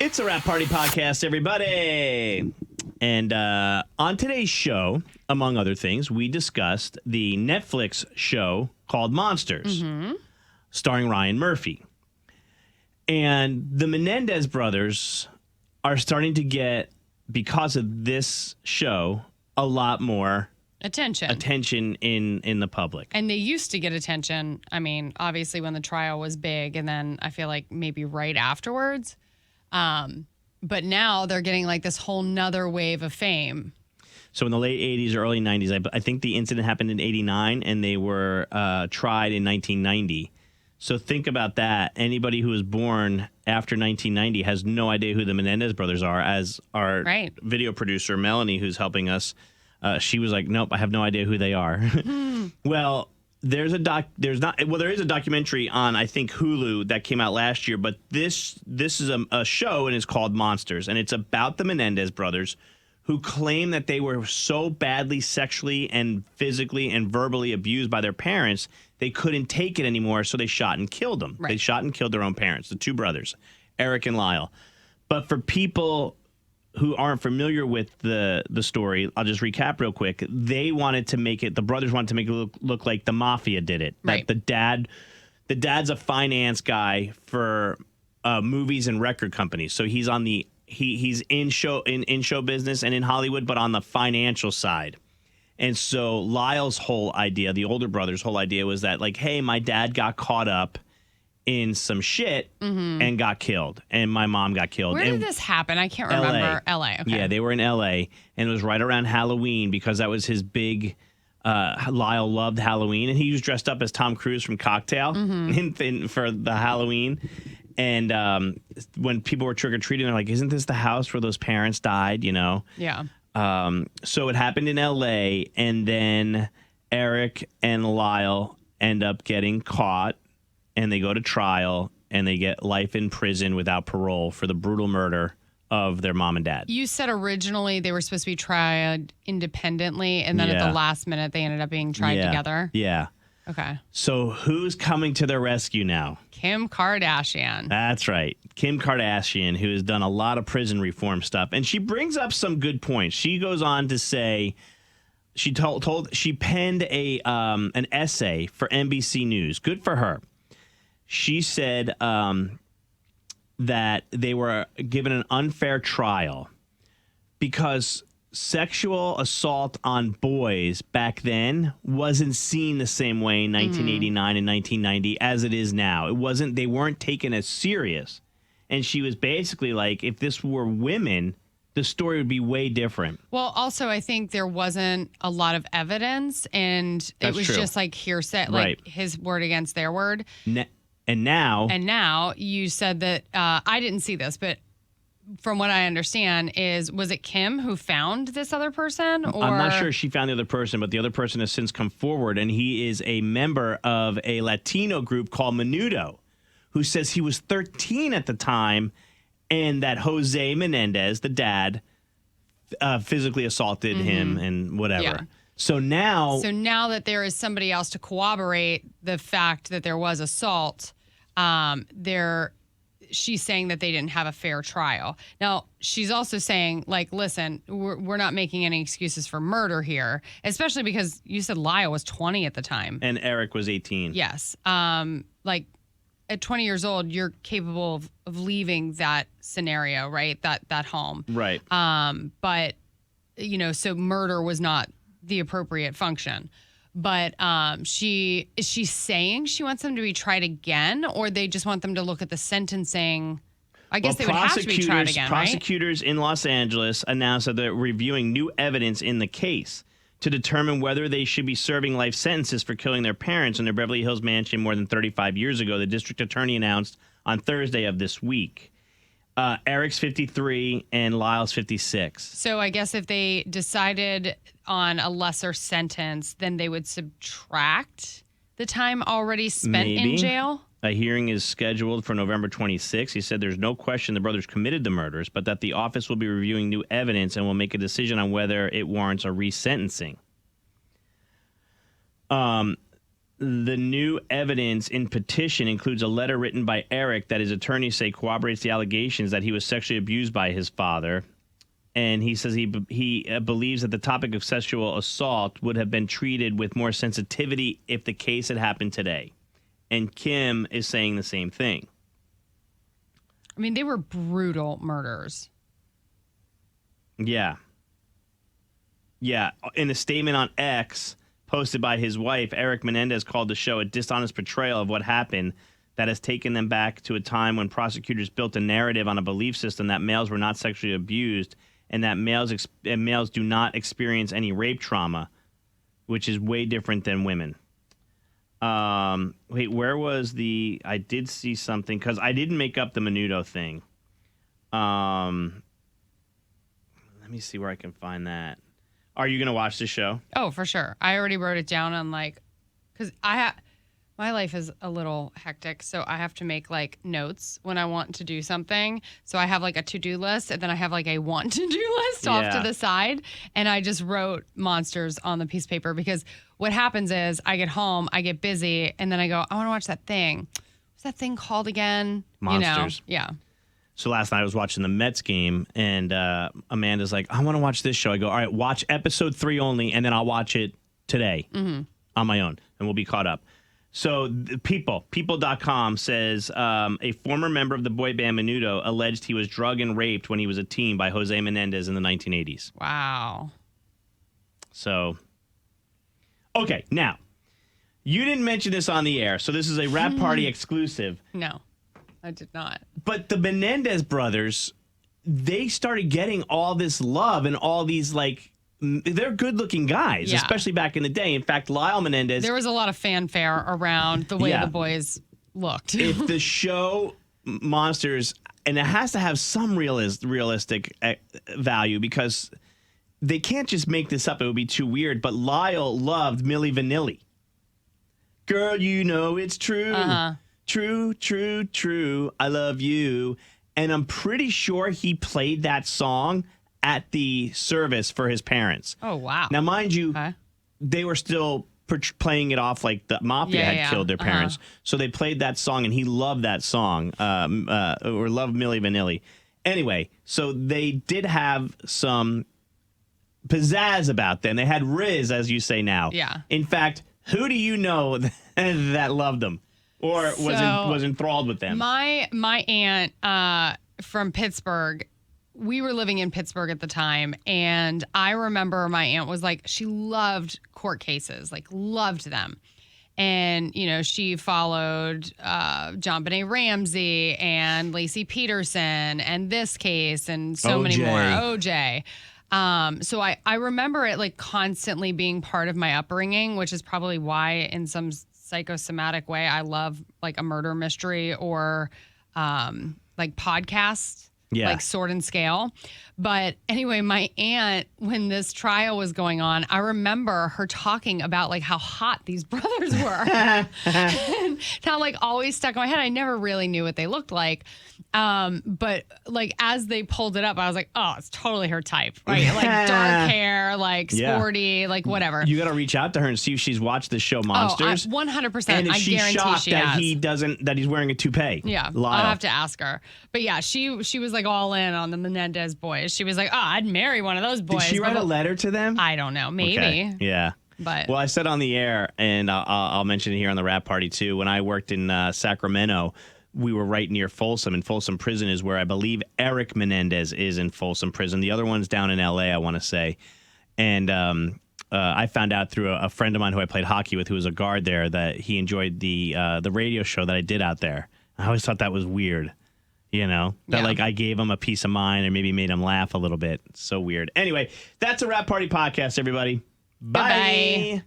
It's a Rap Party Podcast, everybody. And on today's show, among other things, we discussed the Netflix show called Monsters, starring Ryan Murphy. And the Menendez brothers are starting to get, because of this show, a lot more attention in the public. And they used to get attention, I mean, obviously when the trial was big, and then I feel like maybe right afterwards. But now they're getting like this whole nother wave of fame. So in the late 80s, early 90s, I think the incident happened in 89, and they were tried in 1990. So think about that. Anybody who was born after 1990 has no idea who the Menendez brothers are. As our video producer, Melanie, who's helping us, she was like, nope, I have no idea who they are. Well, there is a documentary on, I think, Hulu that came out last year, but this is a show, and it's called Monsters, and it's about the Menendez brothers who claim that they were so badly sexually and physically and verbally abused by their parents, they couldn't take it anymore, so they shot and killed them. Right. They shot and killed their own parents, the two brothers, Eric and Lyle. But for people who aren't familiar with the story, I'll just recap real quick. They wanted to make it, the brothers wanted to make it look like the mafia did it. Right. That the dad's a finance guy for movies and record companies. So he's on the he's in show business and in Hollywood, but on the financial side. And so Lyle's whole idea, the older brother's whole idea, was that, like, hey, my dad got caught up in some shit and got killed, and my mom got killed. Where did this happen? I can't remember. LA. Okay. Yeah, they were in LA, and it was right around Halloween because that was his big. Lyle loved Halloween, and he was dressed up as Tom Cruise from Cocktail for the Halloween. And when people were trick or treating, they're like, "Isn't this the house where those parents died?" You know? Yeah. So it happened in LA, and then Eric and Lyle end up getting caught. And they go to trial, and they get life in prison without parole for the brutal murder of their mom and dad. You said originally they were supposed to be tried independently, and then at the last minute they ended up being tried together? Yeah. Okay. So who's coming to their rescue now? Kim Kardashian. That's right. Kim Kardashian, who has done a lot of prison reform stuff. And she brings up some good points. She goes on to say... She she penned an essay for NBC News. Good for her. She said that they were given an unfair trial because sexual assault on boys back then wasn't seen the same way in 1989 and 1990 as it is now. It wasn't. They weren't taken as serious. And she was basically like, if this were women, the story would be way different. Well, also, I think there wasn't a lot of evidence, and it was just like hearsay, like his word against their word. And now you said that I didn't see this, but from what I understand was it Kim who found this other person? Or? I'm not sure if she found the other person, but the other person has since come forward, and he is a member of a Latino group called Menudo, who says he was 13 at the time, and that Jose Menendez, the dad, physically assaulted him and whatever. Yeah. So now that there is somebody else to corroborate the fact that there was assault, she's saying that they didn't have a fair trial. Now, she's also saying, like, listen, we're not making any excuses for murder here, especially because you said Lyle was 20 at the time. And Eric was 18. Yes. Like, at 20 years old, you're capable of leaving that scenario, right? That home. Right. But, so murder was not the appropriate function. But is she saying she wants them to be tried again, or they just want them to look at the sentencing? I guess they would have to be tried again, right? Prosecutors in Los Angeles announced that they're reviewing new evidence in the case to determine whether they should be serving life sentences for killing their parents in their Beverly Hills mansion more than 35 years ago, the district attorney announced on Thursday of this week. Eric's 53 and Lyle's 56. So I guess if they decided on a lesser sentence, then they would subtract the time already spent in jail? A hearing is scheduled for November 26th. He said there's no question the brothers committed the murders, but that the office will be reviewing new evidence and will make a decision on whether it warrants a resentencing. The new evidence in petition includes a letter written by Eric that his attorneys say corroborates the allegations that he was sexually abused by his father. And he says he believes that the topic of sexual assault would have been treated with more sensitivity if the case had happened today. And Kim is saying the same thing. I mean, they were brutal murders. Yeah. Yeah. In a statement on X posted by his wife, Eric Menendez called the show a dishonest portrayal of what happened that has taken them back to a time when prosecutors built a narrative on a belief system that males were not sexually abused and that males do not experience any rape trauma, which is way different than women. Wait, where was I did see something because I didn't make up the Menudo thing. Let me see where I can find that. Are you going to watch the show? Oh, for sure. I already wrote it down on because my life is a little hectic, so I have to make notes when I want to do something. So I have a to-do list, and then I have a want to do list off to the side. And I just wrote monsters on the piece of paper because what happens is I get home, I get busy, and then I go, I want to watch that thing. What's that thing called again? Monsters. Yeah. So last night I was watching the Mets game, and Amanda's like, I want to watch this show. I go, all right, watch episode 3 only, and then I'll watch it today on my own, and we'll be caught up. So people.com says a former member of the boy band Menudo alleged he was drugged and raped when he was a teen by Jose Menendez in the 1980s. Wow. So, okay, now, you didn't mention this on the air, so this is a Rap Party exclusive. No, I did not. But the Menendez brothers, they started getting all this love and all these, they're good-looking guys, especially back in the day. In fact, Lyle Menendez... There was a lot of fanfare around the way the boys looked. If the show Monsters... And it has to have some realistic value because they can't just make this up. It would be too weird. But Lyle loved Milli Vanilli. Girl, you know it's true. True, true, true. I love you. And I'm pretty sure he played that song at the service for his parents. Oh, wow. Now, mind you, they were still playing it off like the mafia had killed their parents. So they played that song, and he loved that song, or loved Milli Vanilli. Anyway, so they did have some pizzazz about them. They had Riz, as you say now. Yeah. In fact, who do you know that loved them or was enthralled with them? My aunt from Pittsburgh, we were living in Pittsburgh at the time, and I remember my aunt was she loved court cases, loved them. And, she followed JonBenet Ramsey and Lacey Peterson and this case and so many more. OJ. So I remember it constantly being part of my upbringing, which is probably why in some psychosomatic way I love a murder mystery or podcasts. Yeah. Sword and Scale. But anyway, my aunt, when this trial was going on, I remember her talking about how hot these brothers were. And that always stuck in my head. I never really knew what they looked like. But as they pulled it up, I was like, oh, it's totally her type, right? Dark hair, sporty, whatever. You got to reach out to her and see if she's watched the show Monsters. 100%. And if I she's guarantee shocked she that has. that he's wearing a toupee. Yeah, Lyle. I'll have to ask her. But yeah, she was all in on the Menendez boys. She was like, oh, I'd marry one of those boys. Did she write a letter to them? I don't know. Maybe. Okay. Yeah. But well, I said on the air, and I'll mention it here on the Rap Party too. When I worked in Sacramento, we were right near Folsom, and Folsom Prison is where I believe Eric Menendez is in Folsom Prison. The other one's down in L.A., I want to say. And I found out through a friend of mine who I played hockey with, who was a guard there, that he enjoyed the radio show that I did out there. I always thought that was weird. That I gave him a piece of mind and maybe made him laugh a little bit. It's so weird. Anyway, that's a Rap Party podcast, everybody. Bye. Bye-bye.